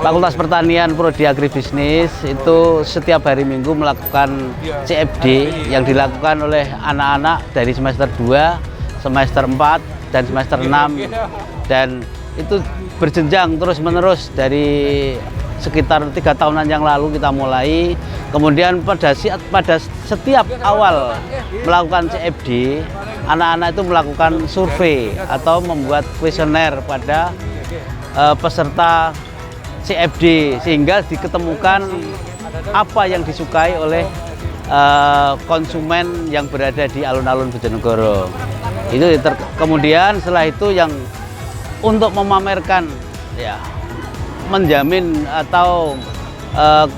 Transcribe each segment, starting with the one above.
Fakultas Pertanian Prodi Agribisnis itu setiap hari Minggu melakukan CFD yang dilakukan oleh anak-anak dari semester 2, semester 4, dan semester 6, dan itu berjenjang terus-menerus dari sekitar 3 tahunan yang lalu kita mulai. Kemudian pada setiap awal melakukan CFD, anak-anak itu melakukan survei atau membuat kuesioner pada peserta CFD, sehingga diketemukan apa yang disukai oleh konsumen yang berada di alun-alun Bojonegoro. Kemudian setelah itu yang untuk memamerkan, ya, menjamin atau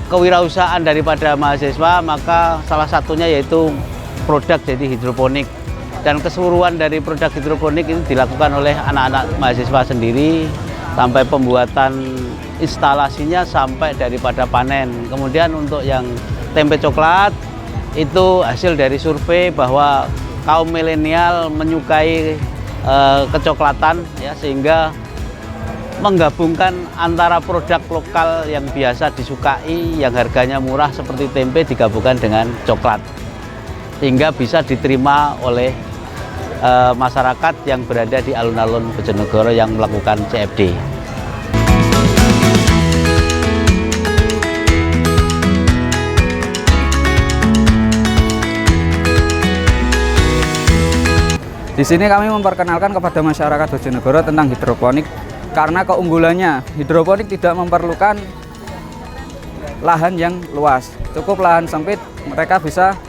kewirausahaan daripada mahasiswa, maka salah satunya yaitu produk jadi hidroponik, dan keseluruhan dari produk hidroponik ini dilakukan oleh anak-anak mahasiswa sendiri, sampai pembuatan instalasinya sampai daripada panen. Kemudian untuk yang tempe coklat itu hasil dari survei bahwa kaum milenial menyukai kecoklatan, ya, sehingga menggabungkan antara produk lokal yang biasa disukai, yang harganya murah seperti tempe, digabungkan dengan coklat, sehingga bisa diterima oleh masyarakat yang berada di alun-alun Bojonegoro yang melakukan CFD. Di sini kami memperkenalkan kepada masyarakat Bojonegoro tentang hidroponik. Karena keunggulannya, hidroponik tidak memerlukan lahan yang luas, cukup lahan sempit, mereka bisa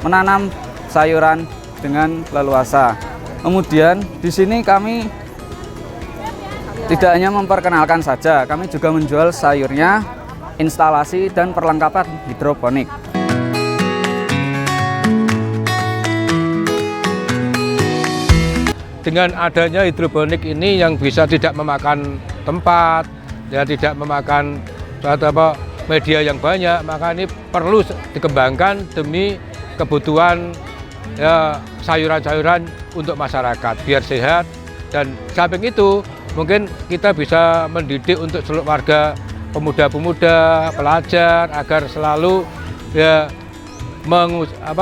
menanam sayuran dengan leluasa. Kemudian di sini kami tidak hanya memperkenalkan saja, kami juga menjual sayurnya, instalasi dan perlengkapan hidroponik. Dengan adanya hidroponik ini yang bisa tidak memakan tempat, ya, tidak memakan media yang banyak, maka ini perlu dikembangkan demi kebutuhan, ya, sayuran-sayuran untuk masyarakat biar sehat. Dan samping itu mungkin kita bisa mendidik untuk seluruh warga, pemuda-pemuda, pelajar, agar selalu, ya,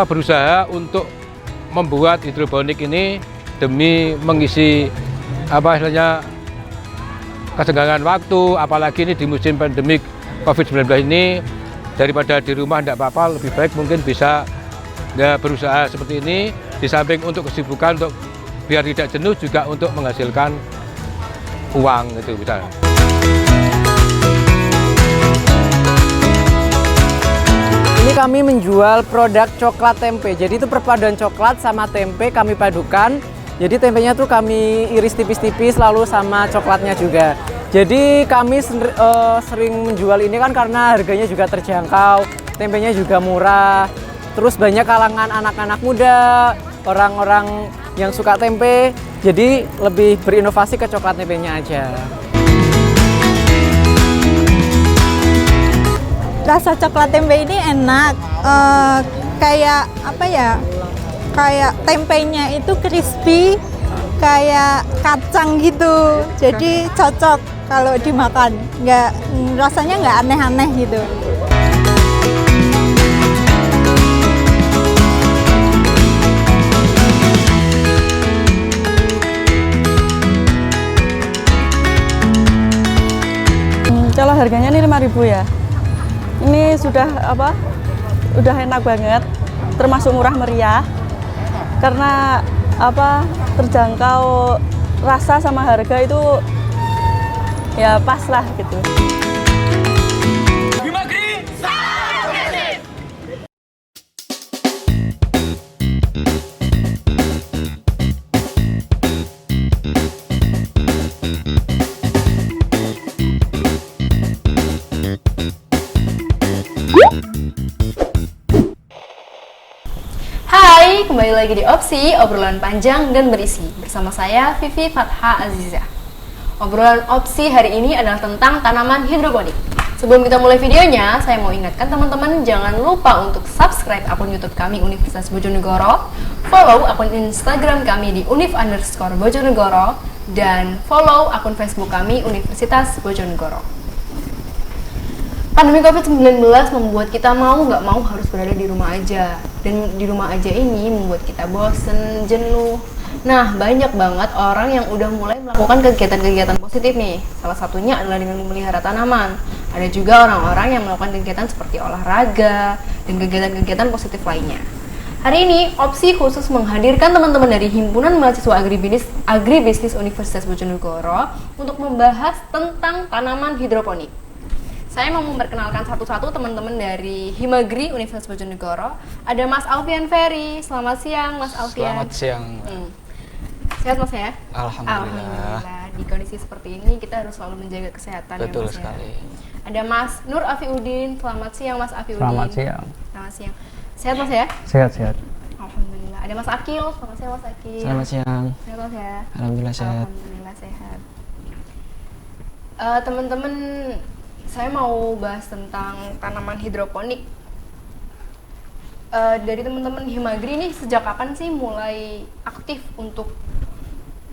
berusaha untuk membuat hidroponik ini demi mengisi kesenggangan waktu, apalagi ini di musim pandemik COVID-19 ini, daripada di rumah tidak apa-apa, lebih baik mungkin bisa, ya, berusaha seperti ini, di samping untuk kesibukan, untuk biar tidak jenuh, juga untuk menghasilkan uang, itu bisa. Ini kami menjual produk coklat tempe, jadi itu perpaduan coklat sama tempe kami padukan. Jadi tempenya tuh kami iris tipis-tipis, lalu sama coklatnya juga. Jadi kami sering menjual ini kan karena harganya juga terjangkau, tempenya juga murah. Terus banyak kalangan anak-anak muda, orang-orang yang suka tempe, jadi lebih berinovasi ke coklat tempenya aja. Rasa coklat tempe ini enak, kayak apa ya? Kayak tempenya itu crispy, kayak kacang gitu, jadi cocok kalau dimakan, rasanya nggak aneh-aneh gitu. Kalau harganya ini 5.000 ya, ini sudah udah enak banget, termasuk murah meriah. Karena terjangkau, rasa sama harga itu ya pas lah gitu. Hai, kembali lagi di Opsi, obrolan panjang dan berisi. Bersama saya, Vivi Fatha Azizah. Obrolan Opsi hari ini adalah tentang tanaman hidroponik. Sebelum kita mulai videonya, saya mau ingatkan teman-teman jangan lupa untuk subscribe akun YouTube kami Universitas Bojonegoro, follow akun Instagram kami di univ_bojonegoro, dan follow akun Facebook kami Universitas Bojonegoro. Pandemi COVID-19 membuat kita mau nggak mau harus berada di rumah aja. Dan di rumah aja ini membuat kita bosen, jenuh. Nah, banyak banget orang yang udah mulai melakukan kegiatan-kegiatan positif nih. Salah satunya adalah dengan memelihara tanaman. Ada juga orang-orang yang melakukan kegiatan seperti olahraga dan kegiatan-kegiatan positif lainnya. Hari ini, Opsi khusus menghadirkan teman-teman dari Himpunan Mahasiswa Agribisnis Universitas Bojonegoro untuk membahas tentang tanaman hidroponik. Saya mau memperkenalkan satu-satu teman-teman dari Himagri Universitas Bojonegoro. Ada Mas Alfian Ferry. Selamat siang, Mas Alfian. Selamat siang. Sehat Mas ya? Alhamdulillah. Di kondisi seperti ini kita harus selalu menjaga kesehatan. Betul ya, Mas, sekali. Ya? Ada Mas Nur Afiuddin. Selamat siang, Mas Afiuddin. Selamat siang. Selamat siang. Sehat Mas ya? Sehat-sehat. Alhamdulillah. Ada Mas Akil. Selamat siang Mas Akil. Selamat siang. Sehat Mas ya? Alhamdulillah sehat. Alhamdulillah sehat. Teman-teman, saya mau bahas tentang tanaman hidroponik. Dari teman-teman Himagri nih, sejak kapan sih mulai aktif untuk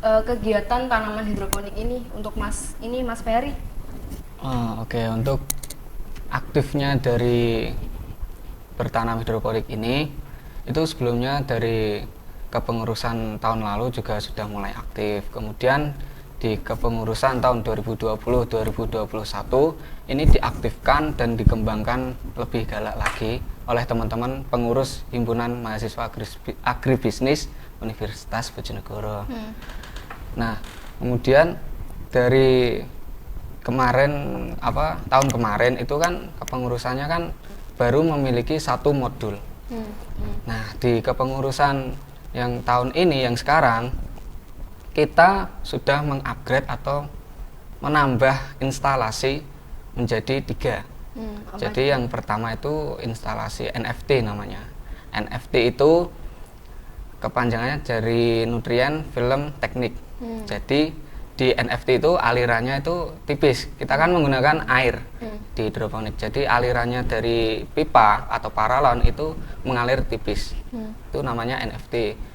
kegiatan tanaman hidroponik ini? Untuk Mas Ferry. Oke, untuk aktifnya dari bertanam hidroponik ini, itu sebelumnya dari kepengurusan tahun lalu juga sudah mulai aktif. Kemudian di kepengurusan tahun 2020-2021 ini diaktifkan dan dikembangkan lebih galak lagi oleh teman-teman pengurus Himpunan Mahasiswa Agribisnis Universitas Bojonegoro. Nah, kemudian dari tahun kemarin itu kan kepengurusannya kan baru memiliki satu modul. Nah, di kepengurusan yang tahun ini, yang sekarang, kita sudah mengupgrade atau menambah instalasi menjadi 3. Jadi yang pertama itu instalasi NFT namanya. NFT itu kepanjangannya dari nutrien film teknik. Jadi di NFT itu alirannya itu tipis. Kita kan menggunakan air di hidroponik. Jadi alirannya dari pipa atau paralon itu mengalir tipis. Itu namanya NFT.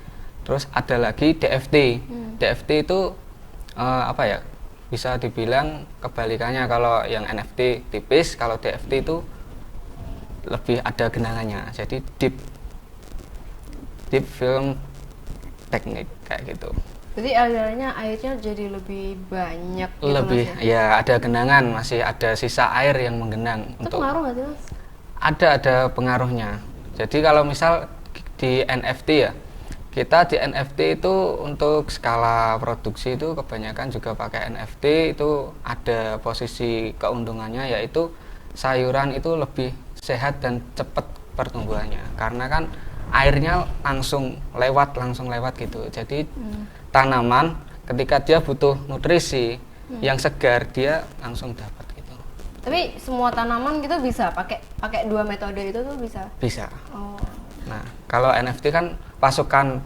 Terus ada lagi DFT. DFT itu bisa dibilang kebalikannya. Kalau yang NFT tipis, kalau DFT itu lebih ada genangannya. Jadi deep film teknik kayak gitu. Jadi alirannya airnya jadi lebih banyak gitu, lebih Mas, ya? Ya, ada genangan, masih ada sisa air yang menggenang. Itu pengaruh nggak sih Mas? Ada pengaruhnya. Jadi kalau misal di NFT ya, kita di NFT itu untuk skala produksi itu kebanyakan juga pakai NFT. Itu ada posisi keuntungannya, yaitu sayuran itu lebih sehat dan cepat pertumbuhannya, karena kan airnya langsung lewat gitu. Jadi tanaman ketika dia butuh nutrisi yang segar, dia langsung dapat gitu. Tapi semua tanaman gitu bisa pakai 2 metode itu tuh bisa? Bisa. Oh. Nah, kalau NFT kan pasokan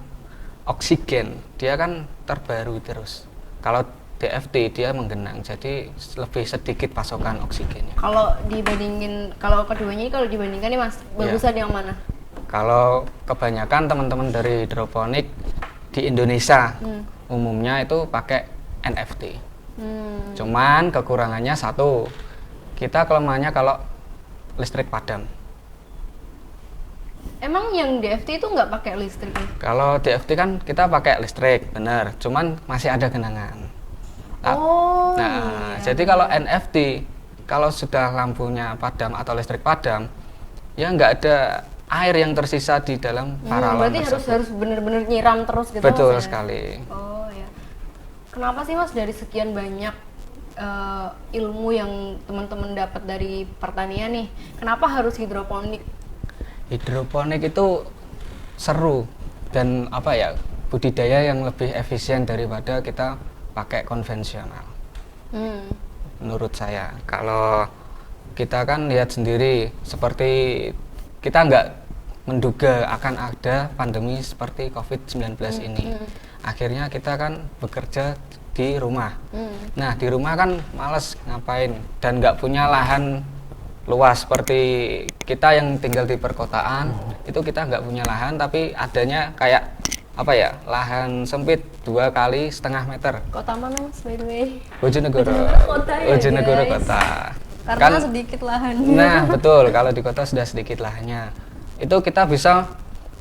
oksigen dia kan terbaru terus. Kalau DFT dia menggenang, jadi lebih sedikit pasokan oksigennya. Kalau keduanya ini kalau dibandingkan nih Mas, bagusan yang mana? Kalau kebanyakan teman-teman dari hidroponik di Indonesia umumnya itu pakai NFT. Cuman kekurangannya satu, kita kelemahannya kalau listrik padam. Emang yang DFT itu nggak pakai listrik? Kalau DFT kan kita pakai listrik, benar. Cuman masih ada genangan. Iya. Jadi kalau NFT, kalau sudah lampunya padam atau listrik padam, ya nggak ada air yang tersisa di dalam paralon. Berarti harus benar-benar nyiram terus gitu. Betul Mas, ya? sekali. Oh ya. Kenapa sih Mas dari sekian banyak ilmu yang teman-teman dapat dari pertanian nih, kenapa harus hidroponik? Hidroponik itu seru dan budidaya yang lebih efisien daripada kita pakai konvensional. Menurut saya, kalau kita kan lihat sendiri, seperti kita nggak menduga akan ada pandemi seperti COVID-19 ini. Akhirnya kita kan bekerja di rumah. Nah, di rumah kan males ngapain dan nggak punya lahan luas seperti kita yang tinggal di perkotaan. Itu kita nggak punya lahan, tapi adanya kayak lahan sempit 2,5 meter. Kota mana Mas by the way? Bojonegoro. Kota ya, Bojonegoro guys. kota. Karena sedikit lahannya. Nah, betul. Kalau di kota sudah sedikit lahannya. Itu kita bisa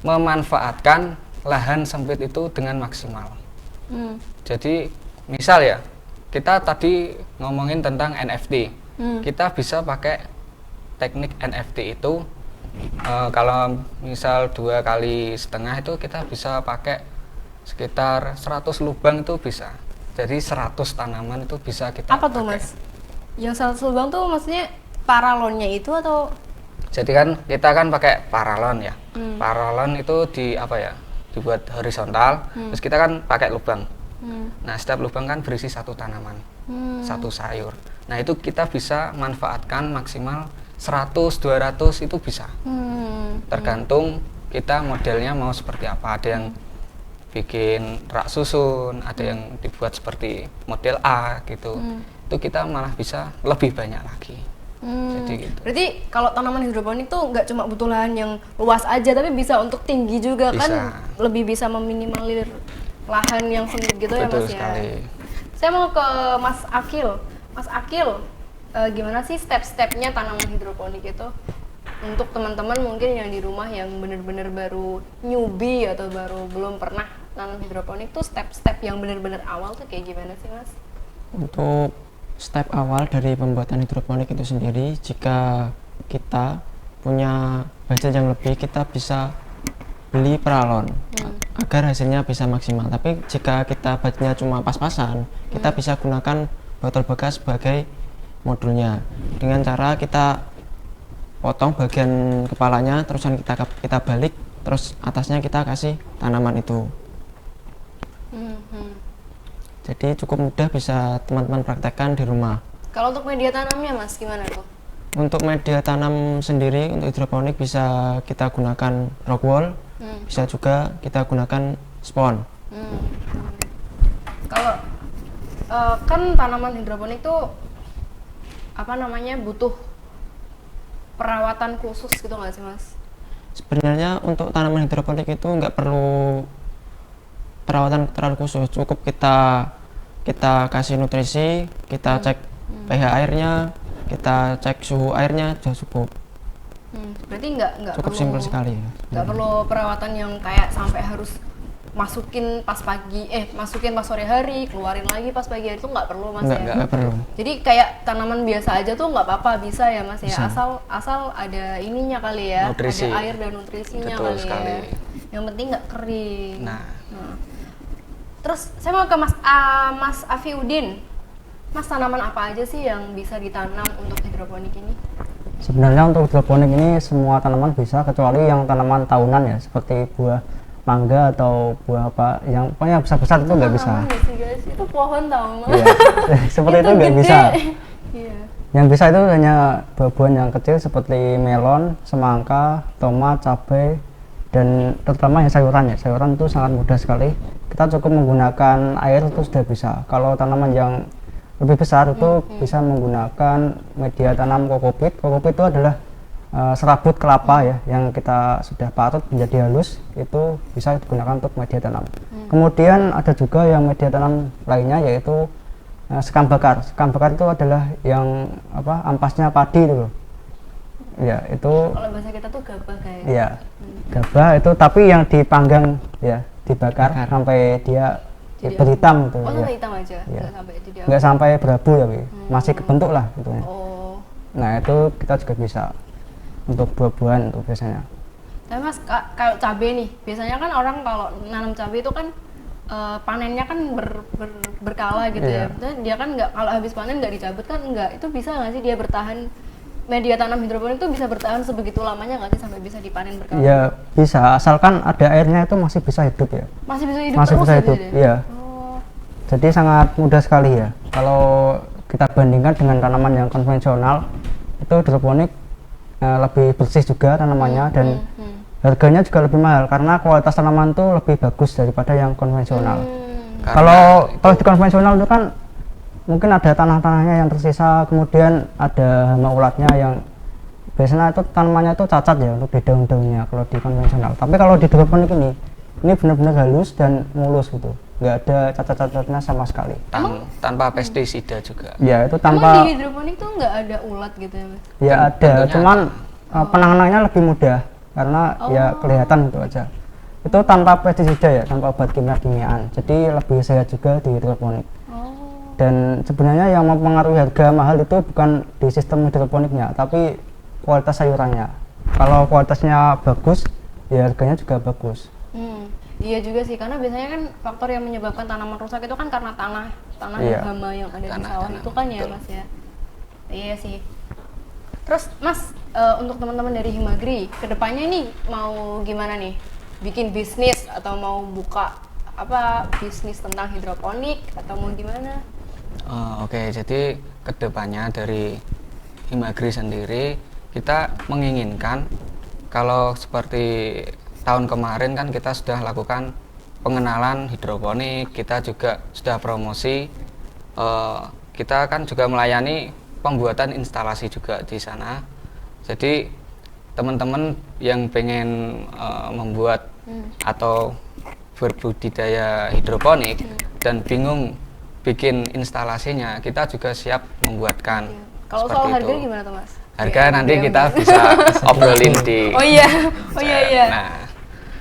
memanfaatkan lahan sempit itu dengan maksimal. Jadi, misal ya, kita tadi ngomongin tentang NFT. Kita bisa pakai teknik NFT itu kalau misal 2,5 kali itu kita bisa pakai sekitar 100 lubang itu bisa. Jadi 100 tanaman itu bisa kita Apa tuh pakai. Mas? Yang 100 lubang tuh maksudnya paralonnya itu atau? Jadi kan kita kan pakai paralon ya. Paralon itu dibuat horizontal, terus kita kan pakai lubang. Nah, setiap lubang kan berisi satu tanaman, satu sayur. Nah, itu kita bisa manfaatkan maksimal 100-200 itu bisa. Tergantung kita modelnya mau seperti apa. Ada yang bikin rak susun, ada yang dibuat seperti model A gitu. Itu kita malah bisa lebih banyak lagi. Jadi gitu. Berarti kalau tanaman hidroponik tuh nggak cuma butuh lahan yang luas aja, tapi bisa untuk tinggi juga Bisa. kan, lebih bisa meminimalir lahan yang sempit gitu. Betul ya Mas sekali. ya. Saya mau ke Mas Akil. Mas Akil, gimana sih step-stepnya tanaman hidroponik itu? Untuk teman-teman mungkin yang di rumah yang bener-bener baru newbie atau baru belum pernah nanam hidroponik tuh step-step yang bener-bener awal tuh kayak gimana sih Mas? Untuk step awal dari pembuatan hidroponik itu sendiri, jika kita punya budget yang lebih, kita bisa beli peralon agar hasilnya bisa maksimal. Tapi jika kita budgetnya cuma pas-pasan, kita bisa gunakan botol bekas sebagai modulnya dengan cara kita potong bagian kepalanya, terusan kita balik, terus atasnya kita kasih tanaman itu. Jadi cukup mudah, bisa teman-teman praktekkan di rumah. Kalau untuk media tanamnya Mas gimana tuh? Untuk media tanam sendiri untuk hidroponik bisa kita gunakan rock wool, bisa juga kita gunakan spon. Kalau kan tanaman hidroponik tuh butuh perawatan khusus gitu nggak sih Mas? Sebenarnya untuk tanaman hidroponik itu nggak perlu perawatan terlalu khusus, cukup kita kasih nutrisi, kita cek pH airnya, kita cek suhu airnya, sudah cukup. Berarti nggak Cukup perlu, simpel sekali ya. nggak perlu perawatan yang kayak sampai harus masukin pas sore hari, keluarin lagi pas pagi hari, itu nggak perlu Mas ya? Nggak perlu. Jadi kayak tanaman biasa aja tuh nggak apa-apa, bisa ya Mas ya, Bisa. asal ada ininya kali ya, Nutrisi. ada air dan nutrisinya. Betul kali sekali. ya. Yang penting nggak kering. Nah. Terus saya mau ke Mas Afiuddin. Mas, tanaman apa aja sih yang bisa ditanam untuk hidroponik ini? Sebenarnya untuk hidroponik ini semua tanaman bisa, kecuali yang tanaman tahunan ya, seperti buah mangga atau buah apa yang pokoknya besar-besar itu nggak bisa. Tanaman nggak sih guys, itu pohon tau Mas. Iya, seperti itu nggak gede. bisa. Iya. Yang bisa itu hanya buah-buahan yang kecil seperti melon, semangka, tomat, cabai, dan terutama yang sayuran ya. Sayuran itu sangat mudah sekali. Kita cukup menggunakan air itu sudah bisa. Kalau tanaman yang lebih besar itu bisa menggunakan media tanam kokopit. Kokopit itu adalah serabut kelapa ya, yang kita sudah parut menjadi halus, itu bisa digunakan untuk media tanam. Kemudian ada juga yang media tanam lainnya, yaitu sekam bakar. Sekam bakar itu adalah yang ampasnya padi itu loh. Ya, itu Kalau bahasa kita tuh gabah guys. ya gabah itu, tapi yang dipanggang ya, dibakar sampai dia Jadi berhitam gitu. Oh, Ya. sampai hitam aja, Iya. nggak sampai jadi Nggak sampai berabu ya, masih kebentuk lah gitu. Oh. Nah, itu kita juga bisa untuk buah-buahan itu biasanya. Tapi Mas, kalau cabai nih, biasanya kan orang kalau nanam cabai itu kan panennya kan berkala gitu Iya. ya. Maksudnya dia kan nggak, kalau habis panen nggak dicabut kan nggak. Itu bisa nggak sih dia bertahan, media tanam hidroponik itu bisa bertahan sebegitu lamanya nggak sih sampai bisa dipanen berkala? Ya bisa, asalkan ada airnya itu masih bisa hidup ya. Masih bisa hidup Masih terus bisa ya, hidup, dia? iya. Oh. Jadi sangat mudah sekali ya. Kalau kita bandingkan dengan tanaman yang konvensional, itu hidroponik lebih bersih juga tanamannya, dan harganya juga lebih mahal karena kualitas tanaman itu lebih bagus daripada yang konvensional. Kalau di konvensional itu kan mungkin ada tanah-tanahnya yang tersisa, kemudian ada hama ulatnya yang biasanya itu tanamannya itu cacat ya untuk di daun-daunnya kalau di konvensional. Tapi kalau di hidroponik ini benar-benar halus dan mulus gitu. nggak ada cacat-cacatnya sama sekali. Tanpa pestisida juga. Ya itu Emang tanpa. di hidroponik tuh nggak ada ulat gitu ya Mas? Ya ada, Tentunya cuman penanganannya lebih mudah karena ya kelihatan itu aja. Itu tanpa pestisida ya, tanpa obat kimia-kimiaan. Jadi lebih sehat juga di hidroponik. Dan sebenarnya yang mempengaruhi harga mahal itu bukan di sistem hidroponiknya, tapi kualitas sayurannya. Kalau kualitasnya bagus, ya harganya juga bagus. Iya juga sih, karena biasanya kan faktor yang menyebabkan tanaman rusak itu kan karena tanah Iya. hama yang ada di sawah itu kan ya betul. Mas ya. Iya sih. Terus Mas, untuk teman-teman dari Himagri, kedepannya ini mau gimana nih? Bikin bisnis atau mau buka apa bisnis tentang hidroponik atau mau gimana? Oke, jadi kedepannya dari Himagri sendiri kita menginginkan kalau seperti tahun kemarin kan kita sudah lakukan pengenalan hidroponik, kita juga sudah promosi, kita kan juga melayani pembuatan instalasi juga di sana. Jadi teman-teman yang pengen membuat atau berbudidaya hidroponik dan bingung bikin instalasinya, kita juga siap membuatkan. Kalau soal harga gimana tuh Mas? Harga nanti kita bisa obrolin di. Oh iya. Nah,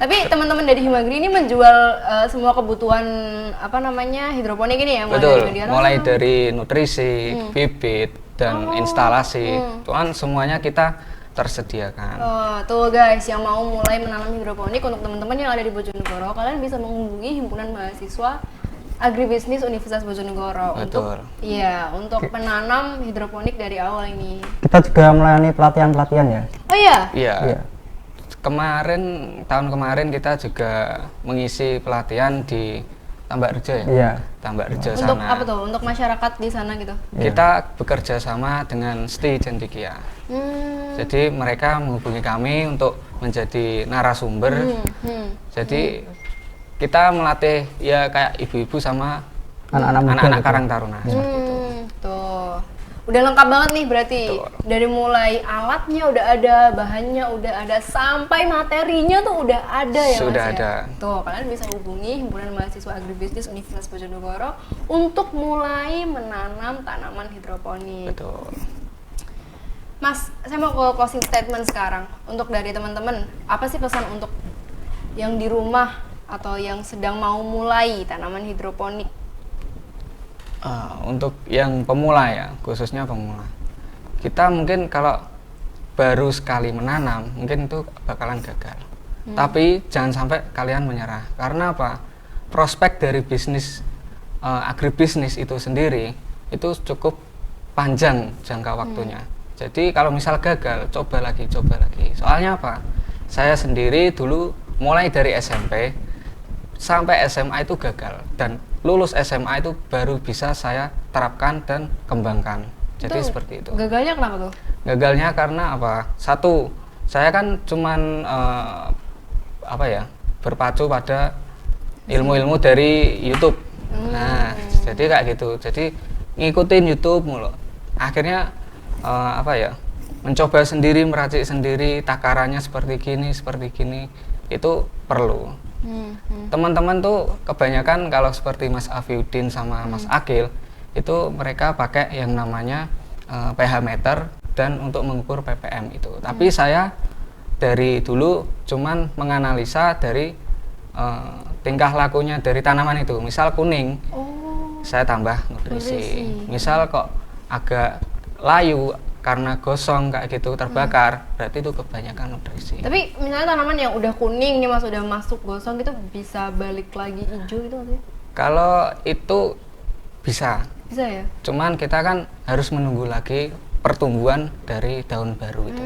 tapi teman-teman dari Himagri ini menjual semua kebutuhan apa namanya hidroponik ini ya? betul. Dari media Mulai tanam. dari nutrisi, bibit dan instalasi, cuman semuanya kita tersediakan. Tuh guys, yang mau mulai menanam hidroponik untuk teman-teman yang ada di Bojonegoro, kalian bisa menghubungi himpunan mahasiswa agribisnis Universitas Bojonegoro Betul. untuk penanam hidroponik dari awal ini. Kita juga melayani pelatihan-pelatihan ya. Oh iya. Iya. Iya. Tahun kemarin kita juga mengisi pelatihan di Tambak Rejo ya. Iya. Tambak Rejo Untuk sana. apa tuh? Untuk masyarakat di sana gitu. Kita bekerja sama dengan STI dan Dikia. Jadi mereka menghubungi kami untuk menjadi narasumber. Jadi kita melatih ya kayak ibu-ibu sama Anak-anak muda anak-anak gitu. Karang Taruna seperti itu. Tuh. Udah lengkap banget nih berarti. Betul. Dari mulai alatnya udah ada, bahannya udah ada, sampai materinya tuh udah ada ya Sudah Mas ada. ya. Tuh, kalian bisa hubungi Himpunan Mahasiswa Agribisnis Universitas Bojonegoro untuk mulai menanam tanaman hidroponik. Betul. Mas, saya mau ke closing statement sekarang. Untuk dari teman-teman, apa sih pesan untuk yang di rumah atau yang sedang mau mulai tanaman hidroponik? Untuk yang pemula ya, khususnya pemula, kita mungkin kalau baru sekali menanam mungkin itu bakalan gagal. Tapi jangan sampai kalian menyerah. Karena apa? Prospek dari bisnis agribisnis itu sendiri itu cukup panjang jangka waktunya. Jadi kalau misal gagal, coba lagi. Soalnya apa? Saya sendiri dulu mulai dari SMP sampai SMA itu gagal, dan lulus SMA itu baru bisa saya terapkan dan kembangkan. Jadi Itu seperti itu. Gagalnya kenapa tuh? Gagalnya karena apa? Satu, saya kan cuman berpacu pada ilmu-ilmu dari YouTube. Nah, jadi kayak gitu. Jadi ngikutin YouTube mulu. Akhirnya mencoba sendiri, meracik sendiri, takarannya seperti gini, itu perlu. Teman-teman tuh kebanyakan kalau seperti Mas Afiuddin sama Mas Akil itu mereka pakai yang namanya pH meter dan untuk mengukur ppm itu. Tapi saya dari dulu cuman menganalisa dari tingkah lakunya dari tanaman itu. Misal kuning, saya tambah nutrisi. Misal kok agak layu karena gosong kayak gitu, terbakar, berarti itu kebanyakan nutrisi. Tapi misalnya tanaman yang udah kuning nih Mas, udah masuk gosong gitu, bisa balik lagi hijau gitu nggak sih? Kalau itu bisa ya? Cuman kita kan harus menunggu lagi pertumbuhan dari daun baru itu.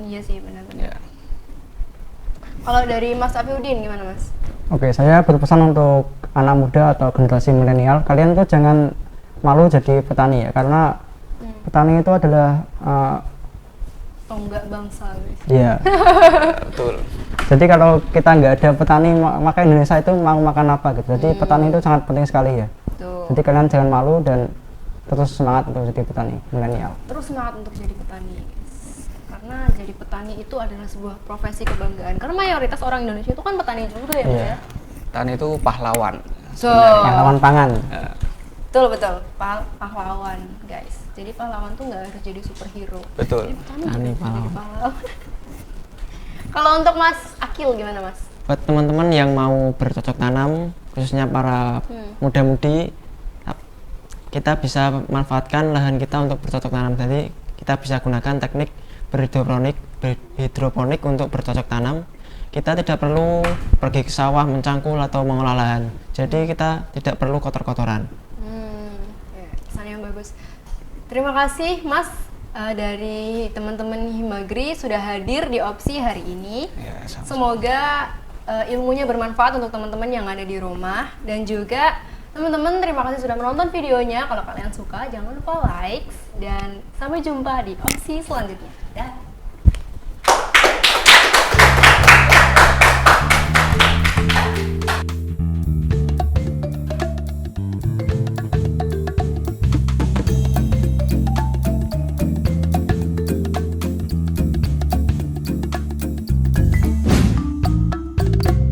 Iya sih, benar-benar. Ya. Kalau dari Mas Afiuddin gimana Mas? Oke, saya berpesan untuk anak muda atau generasi milenial, kalian tuh jangan malu jadi petani ya, karena petani itu adalah tonggak bangsa guys. Iya. Betul. Jadi kalau kita nggak ada petani, maka Indonesia itu mau makan apa gitu. Jadi petani itu sangat penting sekali ya. Tuh. Jadi kalian jangan malu dan terus semangat untuk jadi petani milenial. Terus semangat untuk jadi petani guys. Karena jadi petani itu adalah sebuah profesi kebanggaan. Karena mayoritas orang Indonesia itu kan petani juga ya Mas ya. Petani itu pahlawan. So, pahlawan pangan. betul. Pahlawan, guys. Jadi pahlawan tuh nggak harus jadi superhero. Betul. Jadi petani Petani juga bisa jadi pahlawan. pahlawan. Kalau untuk Mas Akil gimana Mas? Buat teman-teman yang mau bercocok tanam, khususnya para muda-mudi, kita bisa manfaatkan lahan kita untuk bercocok tanam. Jadi kita bisa gunakan teknik berhidroponik untuk bercocok tanam. Kita tidak perlu pergi ke sawah mencangkul atau mengolah lahan. Jadi kita tidak perlu kotor-kotoran. Pesan yang bagus. Terima kasih Mas dari teman-teman Himagri sudah hadir di Opsi hari ini. Ya, sama-sama. Semoga ilmunya bermanfaat untuk teman-teman yang ada di rumah, dan juga teman-teman terima kasih sudah menonton videonya. Kalau kalian suka jangan lupa like, dan sampai jumpa di Opsi selanjutnya.